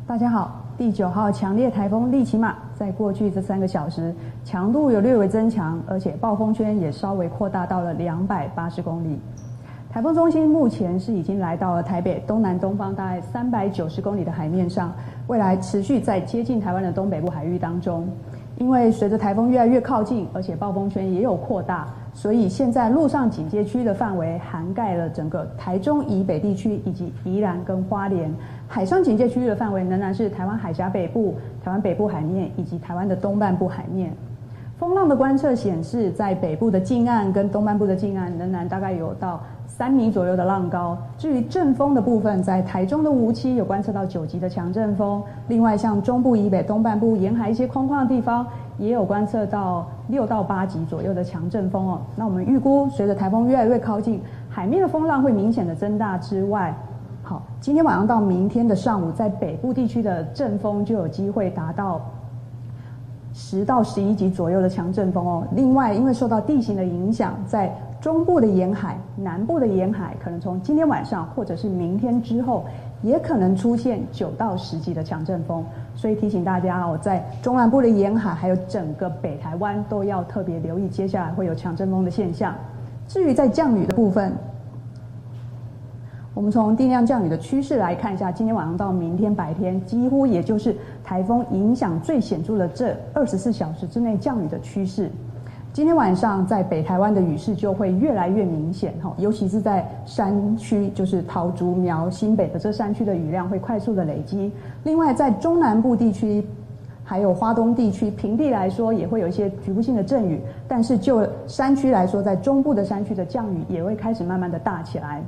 大家好，第9号强烈台风利奇马在过去这3个小时强度有略微增强，而且暴风圈也稍微扩大到了280公里。台风中心目前是已经来到了台北东南东方大概390公里的海面上，未来持续在接近台湾的东北部海域当中。因为随着台风越来越靠近，而且暴风圈也有扩大，所以现在陆上警戒区的范围涵盖了整个台中以北地区以及宜兰跟花莲。海上警戒区域的范围仍然是台湾海峡北部、台湾北部海面以及台湾的东半部海面。风浪的观测显示，在北部的近岸跟东半部的近岸仍然大概有到3米左右的浪高。至于阵风的部分，在台中的梧栖有观测到9级的强阵风，另外像中部以北、东半部沿海一些空旷的地方也有观测到6到8级左右的强阵风哦。那我们预估，随着台风越来越靠近，海面的风浪会明显的增大之外，好，今天晚上到明天的上午，在北部地区的阵风就有机会达到10到11级左右的强阵风哦。另外，因为受到地形的影响，在中部的沿海、南部的沿海，可能从今天晚上或者是明天之后，也可能出现9到10级的强阵风。所以提醒大家哦，在中南部的沿海还有整个北台湾都要特别留意接下来会有强阵风的现象。至于在降雨的部分，我们从定量降雨的趋势来看一下，今天晚上到明天白天，几乎也就是台风影响最显著的这24小时之内降雨的趋势。今天晚上在北台湾的雨势就会越来越明显，尤其是在山区，就是桃竹苗、新北的这山区的雨量会快速的累积。另外，在中南部地区还有花东地区平地来说，也会有一些局部性的阵雨，但是就山区来说，在中部的山区的降雨也会开始慢慢的大起来。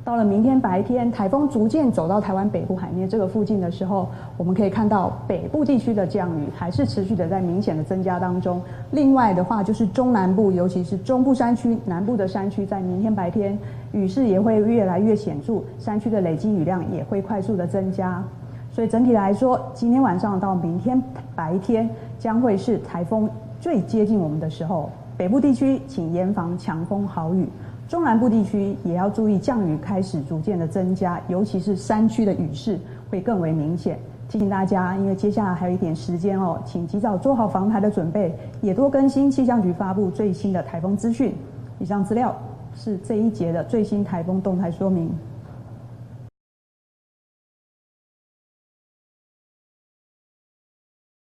到了明天白天，台风逐渐走到台湾北部海面这个附近的时候，我们可以看到北部地区的降雨还是持续的在明显的增加当中。另外的话，就是中南部，尤其是中部山区、南部的山区，在明天白天雨势也会越来越显著，山区的累积雨量也会快速的增加。所以整体来说，今天晚上到明天白天将会是台风最接近我们的时候。北部地区请严防强风豪雨。中南部地区也要注意降雨开始逐渐的增加，尤其是山区的雨势会更为明显。提醒大家，因为接下来还有一点时间哦，请及早做好防台的准备，也多更新气象局发布最新的台风资讯。以上资料是这一节的最新台风动态说明。